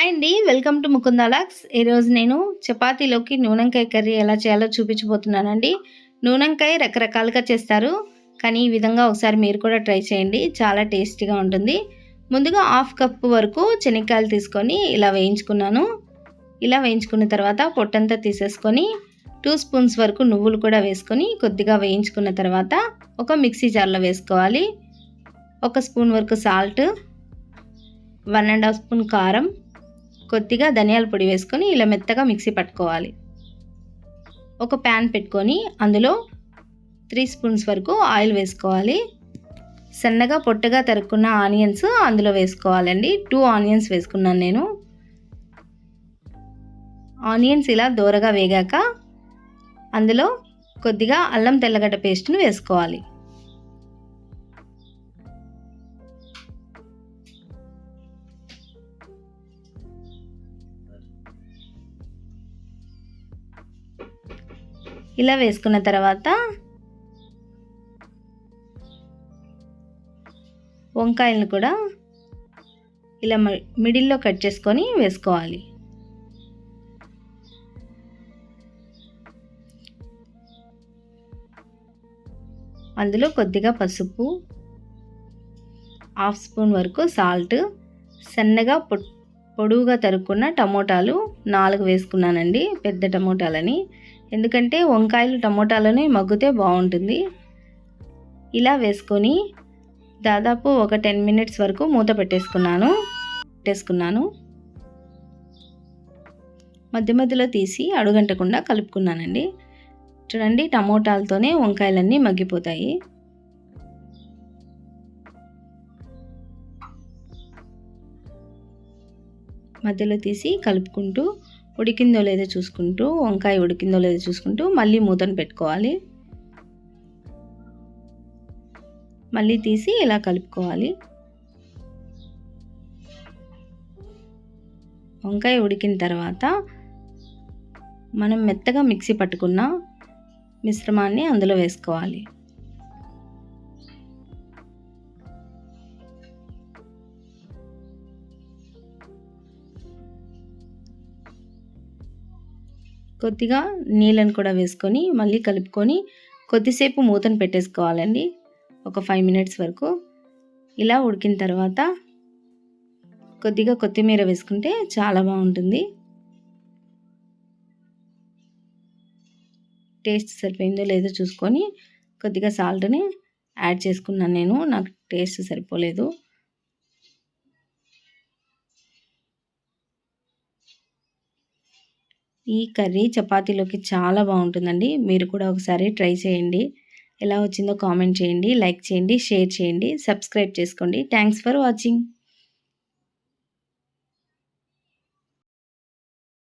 Hi అండి. Welcome to Mukunda logs. ఈరోజు నేను చపాతీలోకి నూనెంకాయ కర్రీ ఎలా చేయాలో చూపించబోతున్నానండి. నూనెంకాయ రకరకాలుగా చేస్తారు, కానీ ఈ విధంగా ఒకసారి మీరు కూడా ట్రై చేయండి. చాలా టేస్టీగా ఉంటుంది. ముందుగా 1/2 కప్పు వరకు శనక్కాయలు తీసుకొని ఇలా వేయించుకున్నాను. ఇలా వేయించుకున్న తర్వాత పొట్టంతా తీసేసుకొని 2 స్పూన్స్ వరకు నువ్వులు కూడా వేసుకొని కొద్దిగా వేయించుకున్న తర్వాత ఒక మిక్సీ జార్లో వేసుకోవాలి. 1 స్పూన్ వరకు సాల్ట్, 1½ స్పూన్ కారం, కొద్దిగా ధనియాల పొడి వేసుకొని ఇలా మెత్తగా మిక్సీ పట్టుకోవాలి. ఒక ప్యాన్ పెట్టుకొని అందులో 3 స్పూన్స్ వరకు ఆయిల్ వేసుకోవాలి. సన్నగా పొట్టుగా తరుక్కున్న ఆనియన్స్ అందులో వేసుకోవాలండి. 2 ఆనియన్స్ వేసుకున్నాను నేను. ఆనియన్స్ ఇలా దోరగా వేగాక అందులో కొద్దిగా అల్లం తెల్లగడ్డ పేస్ట్ను వేసుకోవాలి. ఇలా వేసుకున్న తర్వాత వంకాయలను కూడా ఇలా మిడిల్లో కట్ చేసుకొని వేసుకోవాలి. అందులో కొద్దిగా పసుపు, 1/2 స్పూన్ వరకు సాల్ట్, సన్నగా పొడువుగా తరుక్కున్న టమోటాలు 4 వేసుకున్నానండి, పెద్ద టమోటాలని. ఎందుకంటే వంకాయలు టమోటాలని మగ్గితే బాగుంటుంది. ఇలా వేసుకొని దాదాపు ఒక 10 మినిట్స్ వరకు మూత పెట్టేసుకున్నాను. మధ్య మధ్యలో తీసి అడుగంటకుండా కలుపుకున్నానండి. చూడండి, టమోటాలతోనే వంకాయలన్నీ మగ్గిపోతాయి. మధ్యలో తీసి కలుపుకుంటూ ఉడికిందో లేదో చూసుకుంటూ, వంకాయ ఉడికిందో లేదో చూసుకుంటూ మళ్ళీ మూతను పెట్టుకోవాలి. మళ్ళీ తీసి ఇలా కలుపుకోవాలి. వంకాయ ఉడికిన తర్వాత మనం మెత్తగా మిక్సీ పట్టుకున్న మిశ్రమాన్ని అందులో వేసుకోవాలి. కొద్దిగా నీళ్ళను కూడా వేసుకొని మళ్ళీ కలుపుకొని కొద్దిసేపు మూతను పెట్టేసుకోవాలండి, ఒక 5 మినిట్స్ వరకు. ఇలా ఉడికిన తర్వాత కొద్దిగా కొత్తిమీర వేసుకుంటే చాలా బాగుంటుంది. టేస్ట్ సరిపోయిందో లేదో చూసుకొని కొద్దిగా సాల్ట్ని యాడ్ చేసుకున్నాను నేను, నాకు టేస్ట్ సరిపోలేదు. ఈ కర్రీ చపాతీలోకి చాలా బాగుంటుందండి. మీరు కూడా ఒకసారి ట్రై చేయండి. ఎలా వచ్చిందో కామెంట్ చేయండి, లైక్ చేయండి, షేర్ చేయండి, సబ్స్క్రైబ్ చేసుకోండి. Thanks for watching.